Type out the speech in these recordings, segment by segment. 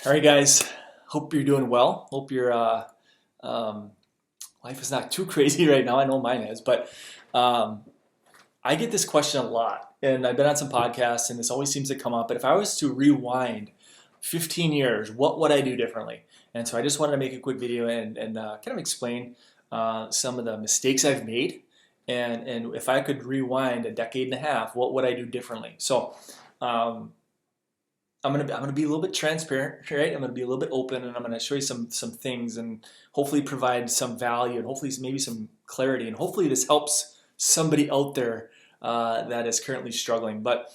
All right, guys. Hope you're doing well. Hope your life is not too crazy right now. I know mine is, but um, I get this question a lot, and I've been on some podcasts, and this always seems to come up. But if I was to rewind 15 years, what would I do differently? And so I just wanted to make a quick video and kind of explain some of the mistakes I've made, and if I could rewind a decade and a half, what would I do differently? So. Um, I'm gonna be a little bit transparent, right? I'm gonna be a little bit open, and I'm gonna show you some things, and hopefully provide some value, and hopefully maybe some clarity, and hopefully this helps somebody out there that is currently struggling. But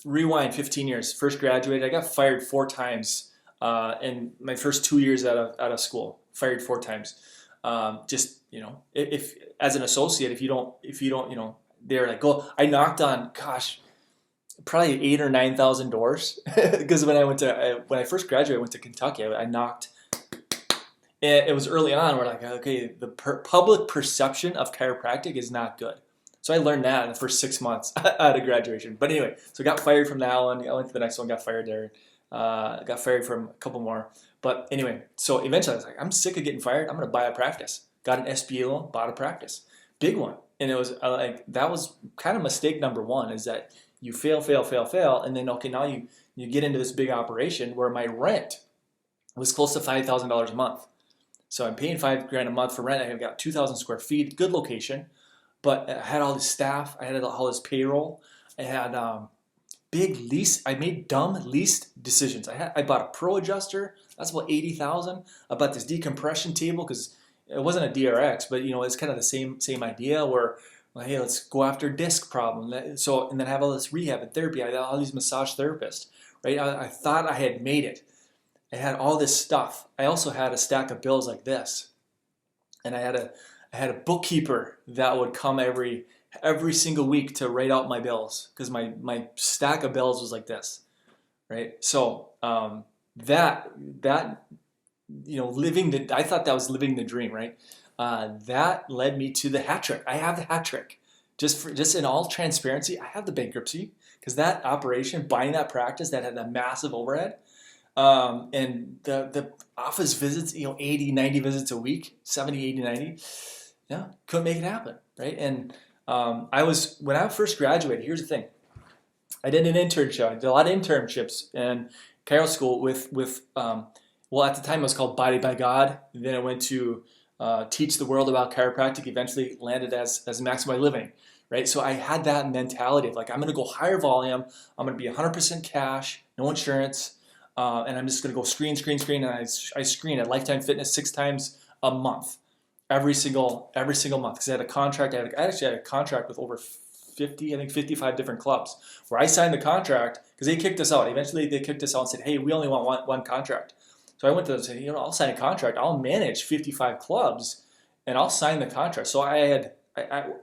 rewind 15 years. First graduated, I got fired 4 times in my first 2 years out of school. Fired 4 times. Just if as an associate, if you don't, they're like, go. I knocked on, gosh, probably 8 or 9 thousand doors because when I first graduated, I went to Kentucky. I knocked. It was early on. We're like, okay, the public perception of chiropractic is not good. So I learned that in the first 6 months out of graduation. But anyway, so I got fired from that one. I went to the next one, got fired there. Got fired from a couple more. But anyway, so eventually I was like, I'm sick of getting fired. I'm going to buy a practice. Got an SBA loan, bought a practice. Big one. And it was like, that was kind of mistake number one, is that you fail, fail, fail, fail, and then okay, now you get into this big operation where my rent was close to $5,000 a month. So I'm paying $5,000 a month for rent. I have got 2,000 square feet, good location, but I had all this staff. I had all this payroll. I had big lease. I made dumb lease decisions. I bought a pro adjuster. That's about 80,000. I bought this decompression table because it wasn't a DRX, but it's kind of the same idea where, well, hey, let's go after disc problem. So, and then have all this rehab and therapy. I had all these massage therapists, right? I thought I had made it. I had all this stuff. I also had a stack of bills like this, and I had a bookkeeper that would come every single week to write out my bills because my stack of bills was like this, right? So that I thought that was living the dream, right? That led me to the hat trick. I have the hat trick. Just in all transparency, I have the bankruptcy because that operation, buying that practice that had a massive overhead, and the office visits, 80, 90 visits a week, 70, 80, 90, yeah, couldn't make it happen, right? And when I first graduated, here's the thing. I did an internship. I did a lot of internships in chiro school with well, at the time it was called Body by God. And then I went to teach the world about chiropractic, eventually landed as Maximize Living, right? So I had that mentality of like, I'm going to go higher volume. I'm going to be 100% cash, no insurance, and I'm just going to go screen. And I screen at Lifetime Fitness 6 times a month, every single month, because I had a contract. I actually had a contract with over 50, I think 55 different clubs where I signed the contract because they kicked us out. Eventually they kicked us out and said, hey, we only want one contract. So I went to them and said, I'll sign a contract. I'll manage 55 clubs, and I'll sign the contract. So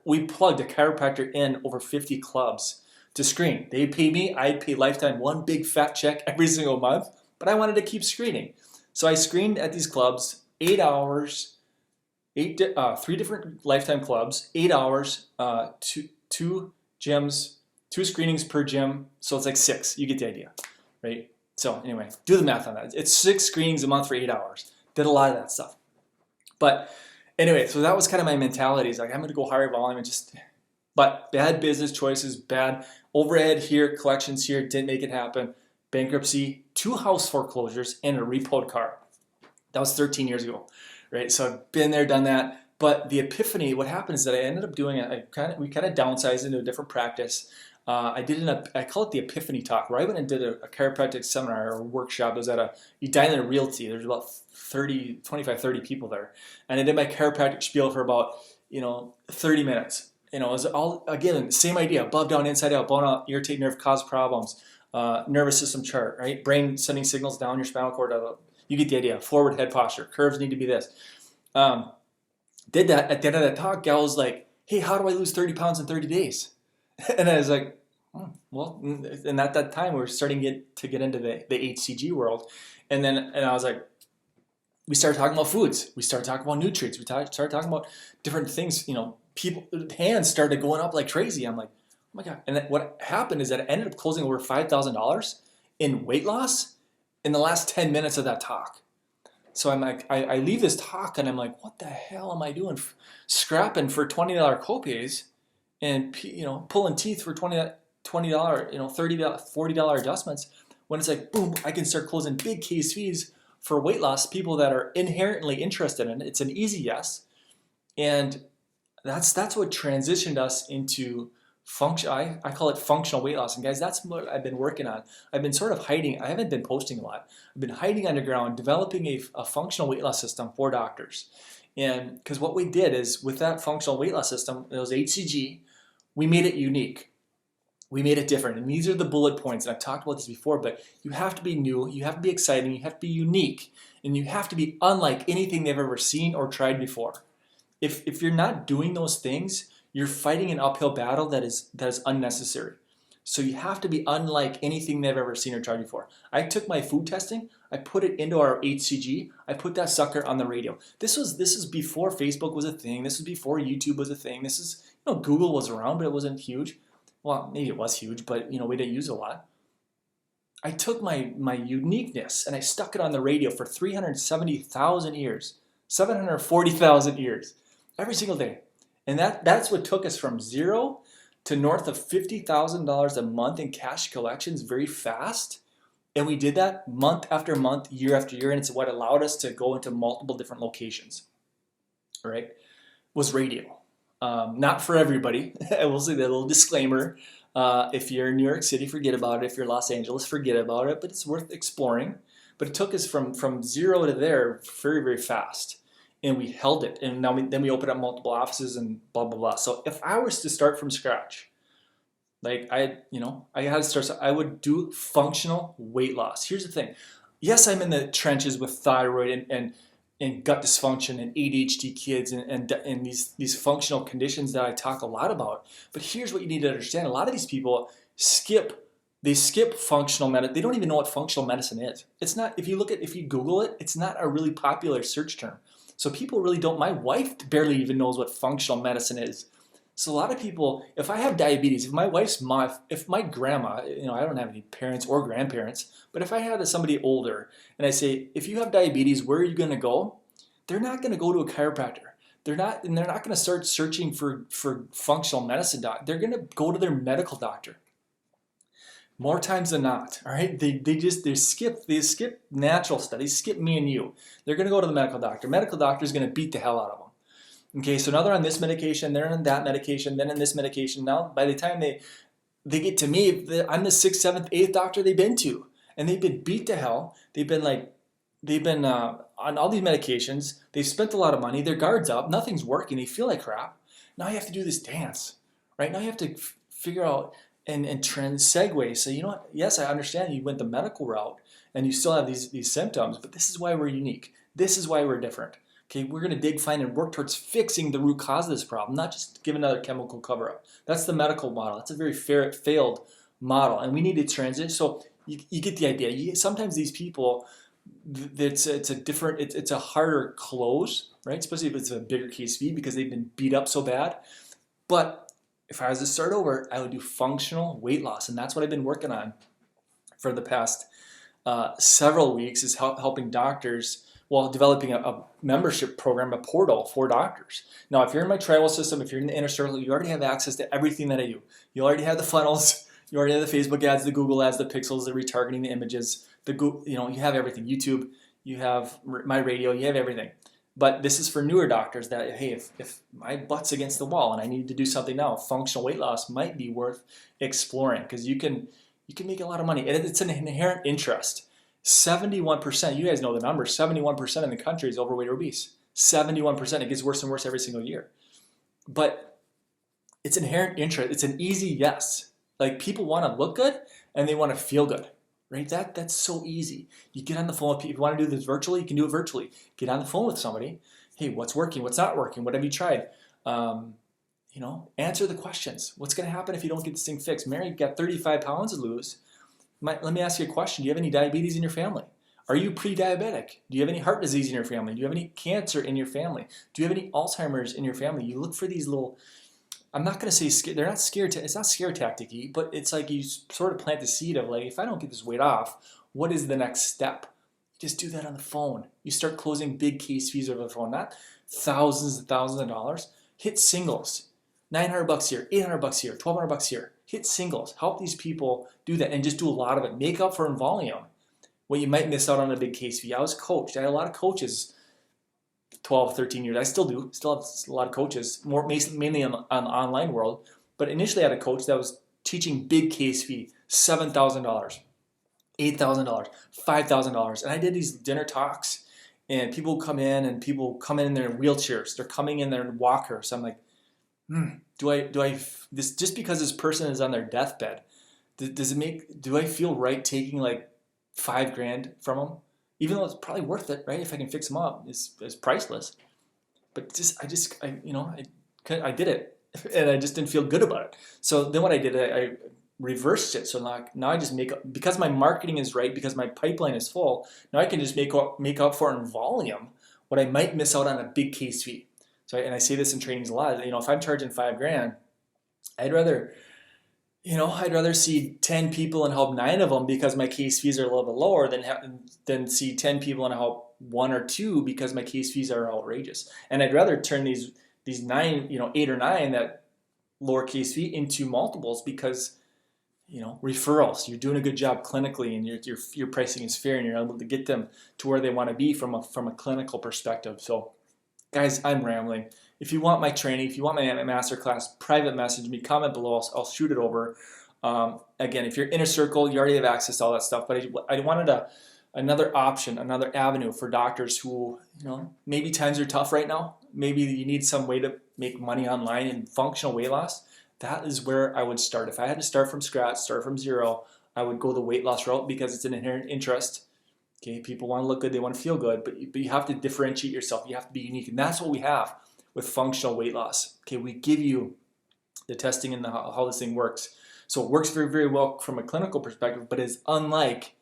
we plugged a chiropractor in over 50 clubs to screen. They pay me. I'd pay Lifetime one big fat check every single month, but I wanted to keep screening. So I screened at these clubs 8 hours, 3 different Lifetime clubs, 8 hours, two gyms, 2 screenings per gym. So it's like 6. You get the idea, right? So anyway, do the math on that. It's 6 screenings a month for 8 hours. Did a lot of that stuff. But anyway, so that was kind of my mentality. Is like, I'm going to go higher volume but bad business choices, bad overhead here, collections here, didn't make it happen. Bankruptcy, 2 house foreclosures, and a repoed car. That was 13 years ago, right? So I've been there, done that. But the epiphany, what happened is that I ended up doing we kind of downsized into a different practice. I call it the Epiphany Talk, where I went and did a chiropractic seminar or workshop. It was at a Edina Realty. There's about 25, 30 people there. And I did my chiropractic spiel for about, 30 minutes. It was all, again, same idea, above, down, inside out, bone out, irritate nerve, cause problems, nervous system chart, right? Brain sending signals down your spinal cord. You get the idea. Forward head posture. Curves need to be this. Did that. At the end of that talk, gal was like, hey, how do I lose 30 pounds in 30 days? And I was like, well, and at that time we were starting to get into the HCG world, and I was like, we started talking about foods, we started talking about nutrients, we started talking about different things. People hands started going up like crazy. I'm like, oh my god! And then what happened is that I ended up closing over $5,000 in weight loss in the last 10 minutes of that talk. So I'm like, I leave this talk and I'm like, what the hell am I doing? Scrapping for $20 copays and pulling teeth for $20, $30, $40 adjustments, when it's like, boom, I can start closing big case fees for weight loss, people that are inherently interested in it. It's an easy yes. And that's what transitioned us into function. I call it functional weight loss. And guys, that's what I've been working on. I've been sort of hiding. I haven't been posting a lot. I've been hiding underground, developing a functional weight loss system for doctors. And because what we did is with that functional weight loss system, it was HCG, we made it unique. We made it different. And these are the bullet points. And I've talked about this before, but you have to be new, you have to be exciting, you have to be unique, and you have to be unlike anything they've ever seen or tried before. If you're not doing those things, you're fighting an uphill battle that is unnecessary. So you have to be unlike anything they've ever seen or tried before. I took my food testing, I put it into our HCG, I put that sucker on the radio. This is before Facebook was a thing. This was before YouTube was a thing. This is, Google was around, but it wasn't huge. Well, maybe it was huge, but we didn't use it a lot. I took my uniqueness and I stuck it on the radio for 370,000 years, 740,000 years, every single day. And that's what took us from zero to north of $50,000 a month in cash collections very fast. And we did that month after month, year after year, and it's what allowed us to go into multiple different locations. All right, was radio. Not for everybody. I will say that little disclaimer. If you're in New York City, forget about it. If you're Los Angeles, forget about it. But it's worth exploring. But it took us from zero to there very, very fast. And we held it. And then we opened up multiple offices and blah, blah, blah. So if I was to start from scratch, like I had to start, I would do functional weight loss. Here's the thing. Yes, I'm in the trenches with thyroid and gut dysfunction and ADHD kids and these functional conditions that I talk a lot about. But here's what you need to understand. A lot of these people skip functional medicine. They don't even know what functional medicine is. It's not, if you Google it, it's not a really popular search term. So people really don't, my wife barely even knows what functional medicine is. So a lot of people, if I have diabetes, if my grandma, I don't have any parents or grandparents, but if I had somebody older and I say, if you have diabetes, where are you going to go? They're not going to go to a chiropractor. They're not going to start searching for functional medicine doc. They're going to go to their medical doctor. More times than not, all right? They skip natural studies, skip me and you. They're going to go to the medical doctor. Medical doctor is going to beat the hell out of them. Okay, so now they're on this medication, they're on that medication, then on this medication. Now, by the time they get to me, I'm the 6th, 7th, 8th doctor they've been to, and they've been beat to hell. They've been on all these medications. They've spent a lot of money. Their guard's up. Nothing's working. They feel like crap. Now you have to do this dance, right? Now you have to figure out and trend segue. So you know what? Yes, I understand you went the medical route and you still have these symptoms, but this is why we're unique. This is why we're different. Okay, we're going to dig, find, and work towards fixing the root cause of this problem, not just give another chemical cover-up. That's the medical model. That's a very failed model, and we need to transition. So you get the idea. Sometimes these people, it's a harder close, right? Especially if it's a bigger case fee because they've been beat up so bad. But if I was to start over, I would do functional weight loss, and that's what I've been working on for the past several weeks, is helping doctors. Well, developing a membership program, a portal for doctors. Now, if you're in my tribal system, if you're in the inner circle, you already have access to everything that I do. You already have the funnels, you already have the Facebook ads, the Google ads, the pixels, the retargeting, the images, you have everything. YouTube, you have my radio, you have everything. But this is for newer doctors that, hey, if my butt's against the wall and I need to do something now, functional weight loss might be worth exploring because you can make a lot of money. And it's an inherent interest. 71%, you guys know the number, 71% in the country is overweight or obese. 71%, it gets worse and worse every single year. But it's inherent interest, it's an easy yes. Like people want to look good and they want to feel good, right? That's so easy. You get on the phone with people, if you want to do this virtually, you can do it virtually. Get on the phone with somebody, hey, what's working, what's not working, what have you tried? Answer the questions. What's going to happen if you don't get this thing fixed? Mary, you've got 35 pounds to lose. Let me ask you a question. Do you have any diabetes in your family? Are you pre-diabetic? Do you have any heart disease in your family? Do you have any cancer in your family? Do you have any Alzheimer's in your family? You look for these little, I'm not going to say, they're not scared, it's not scare tactic-y, but it's like you sort of plant the seed of like, if I don't get this weight off, What is the next step? Just do that on the phone. You start closing big case fees over the phone, not thousands and thousands of dollars. Hit singles, $900 here, $800 here, $1,200 here. Hit singles. Help these people do that and just do a lot of it. Make up for in volume what you might miss out on a big case fee. I was coached. I had a lot of coaches 12, 13 years. I still do. Still have a lot of coaches, mainly on the online world. But initially I had a coach that was teaching big case fee, $7,000, $8,000, $5,000. And I did these dinner talks and people come in in their wheelchairs. They're coming in there in walkers. So I'm like, this just because this person is on their deathbed, do I feel right taking like $5,000 from them? Even though it's probably worth it, right? If I can fix them up, it's priceless. But I did it, and I just didn't feel good about it. So then what I did, I reversed it. So now I just make up, because my marketing is right, because my pipeline is full. Now I can just make up for it in volume what I might miss out on a big case fee. So and I say this in trainings a lot. If I'm charging $5,000, I'd rather see 10 people and help 9 of them because my case fees are a little bit lower than see 10 people and help 1 or 2 because my case fees are outrageous. And I'd rather turn these 9, 8 or 9 that lower case fee into multiples because referrals. You're doing a good job clinically, and your pricing is fair, and you're able to get them to where they want to be from a clinical perspective. So, guys, I'm rambling. If you want my training, if you want my masterclass, private message me, comment below. I'll shoot it over. Again, if you're Inner Circle, you already have access to all that stuff. But I wanted another option, another avenue for doctors who, maybe times are tough right now. Maybe you need some way to make money online and functional weight loss. That is where I would start. If I had to start from scratch, start from zero, I would go the weight loss route because it's an inherent interest. Okay, people want to look good, they want to feel good, but you have to differentiate yourself. You have to be unique, and that's what we have with functional weight loss. Okay, we give you the testing and how this thing works. So it works very, very well from a clinical perspective, but it's unlike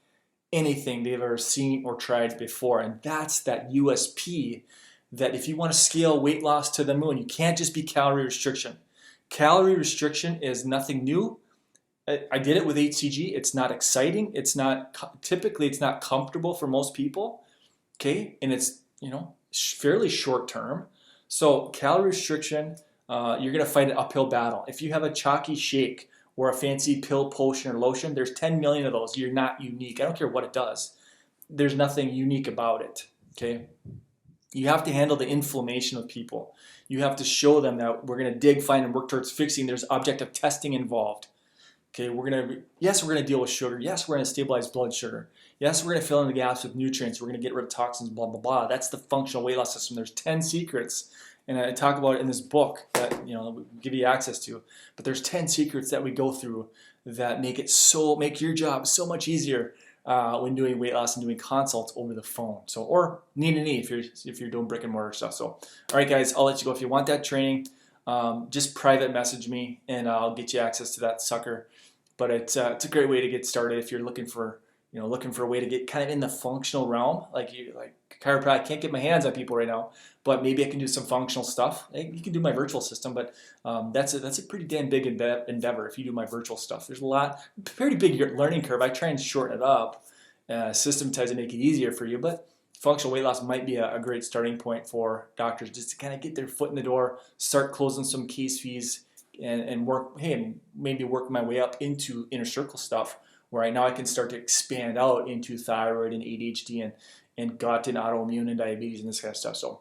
anything they've ever seen or tried before. And that's that USP that if you want to scale weight loss to the moon, you can't just be calorie restriction. Calorie restriction is nothing new. I did it with HCG. It's not exciting. Typically it's not comfortable for most people. Okay, and it's fairly short term. So calorie restriction, you're gonna fight an uphill battle. If you have a chalky shake or a fancy pill, potion, or lotion, there's 10 million of those. You're not unique. I don't care what it does. There's nothing unique about it. Okay. You have to handle the inflammation of people. You have to show them that we're gonna dig, find, and work towards fixing. There's objective testing involved. Okay, we're gonna deal with sugar. Yes, we're gonna stabilize blood sugar. Yes, we're gonna fill in the gaps with nutrients. We're gonna get rid of toxins, blah, blah, blah. That's the functional weight loss system. There's 10 secrets, and I talk about it in this book that we give you access to. But there's 10 secrets that we go through that make your job so much easier when doing weight loss and doing consults over the phone. So, or knee to knee if you're doing brick and mortar stuff. So, all right, guys, I'll let you go. If you want that training, just private message me, and I'll get you access to that sucker. But it's a great way to get started if you're looking for a way to get kind of in the functional realm. Like chiropractic, I can't get my hands on people right now, but maybe I can do some functional stuff. You can do my virtual system, but that's a pretty damn big endeavor if you do my virtual stuff. There's pretty big learning curve. I try and shorten it up, systematize and make it easier for you. But functional weight loss might be a great starting point for doctors just to kind of get their foot in the door, start closing some case fees, and maybe work my way up into Inner Circle stuff, where right now I can start to expand out into thyroid and ADHD and gut and autoimmune and diabetes and this kind of stuff. So,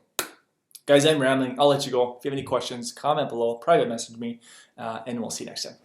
guys, I'm rambling. I'll let you go. If you have any questions, comment below, private message me, and we'll see you next time.